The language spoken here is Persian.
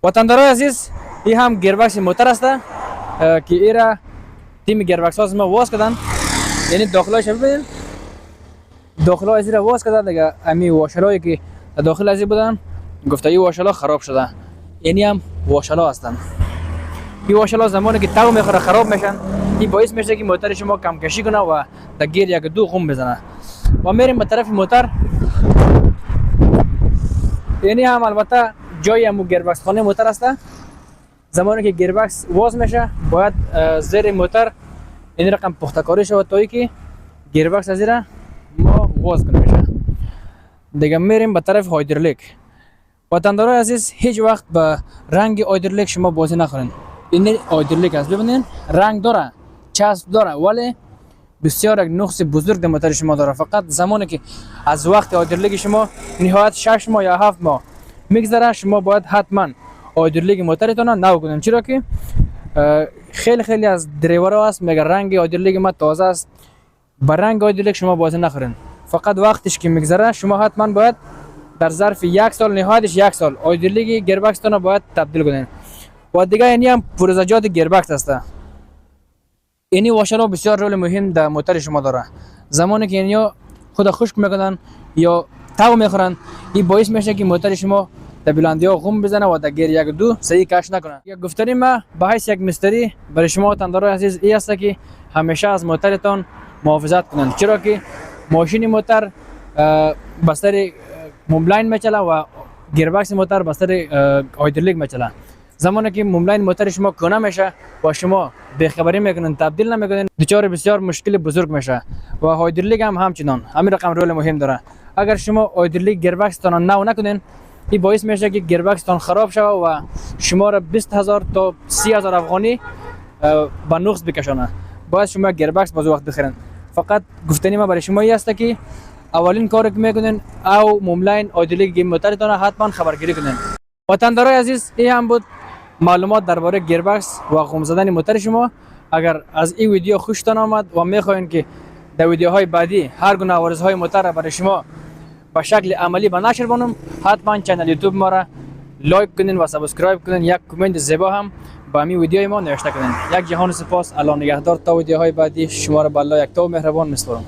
وطندارای عزیز این هم گیربکس موتور است که ایرا تیم گیربکس ها ما واس کردن، یعنی داخلش ببینید داخل از این واس کردن دیگه. امی واشرایی که داخل از این بودن گفته این واشلا خراب شده، یعنی هم واشلا هستن. این واشلا زمانی که تو میخوره خراب میشن، این باعث میشه که موتور شما کم کشی کنه و در گیر یک دو غم بزنه. و میریم به طرف موتور، یعنی هم البته جای همو گیربکس خانه موتور است. زمانی که گیربکس واز میشه باید زیر موتور این رقم پخته کاری شود تا که گیربکس از این ما واز کنه میشه. دیگه میریم به طرف هایدرولیک. وطندارای عزیز هیچ وقت به رنگ هایدرولیک شما بازی نخورین. این هایدرولیک است، ببینید رنگ داره، چسب داره، ولی بسیار یک نقص بزرگ در موتور شما داره. فقط زمانی که از وقت هایدرولیک شما نهایت 6 ماه یا 7 ماه میگذره، شما باید حتما هایدرولیک موتورتون نو کنین. چرا که خیلی از دریورها هست میگه رنگ هایدرولیک ما تازه است، با رنگ هایدرولیک شما بازی نخورین. فقط وقتش که میگذره شما حتما باید در ظرف 1 سال نهایتش 1 سال هایدرولیک گیربکس تون باید تبدیل کنین. و دیگه اینی هم پرزجات گیربکس است. اینی واشرها بسیار رول مهم در موتور شما داره. زمانی که اینیا خود خشک میکنن یا تو میخورن، این باعث میشه که موتور شما در بلندی ها غم بزنه و در گیر یک دو صحیح کش نکنه. یک گفتنی ما به حیث یک مستری برای شما وطندارای عزیز ای است که همیشه از موتورتان محافظت کنن. چرا که ماشین موتور بستر مملاین میچله و گیربکس موتور بستر هایدرولیک میچله. زمانی که مملاین موتور شما کنه میشه و شما بخبری میکنن تبدیل نمیکنن، دچار بسیار مشکل بزرگ میشه. و هایدرولیک هم همچنان همین رقم رول مهم داره. اگر شما هایدرولیک گیربکس تان نو نکنین، این باعث میشه که گیربکس تان خراب شود و شما را 20000 تا 30000 افغانی به نقص بکشانه. باید شما گیربکس باز وقت بخرین. فقط گفتنی ما برای شما این است که اولین کاری که میکنین او مملاین هایدرولیک موتورتان حتما خبرگیری کنین. وطندارای عزیز این هم بود معلومات درباره گیربکس و غم زدن موتور شما. اگر از این ویدیو خوشتان آمد و میخواین که در ویدیوهای بعدی هر گونه عوارضهای موتور را برای شما به شکل عملی به نشر بانم، حتما کانال یوتیوب ما را لایک کنین و سابسکرایب کنین. یک کامنت زیبا هم با همین ویدیوی ما نوشته کنین. یک جهان سپاس. الله نگهدار. تا ویدیوهای بعدی شما را به الله یک تا مهربان میسپارم.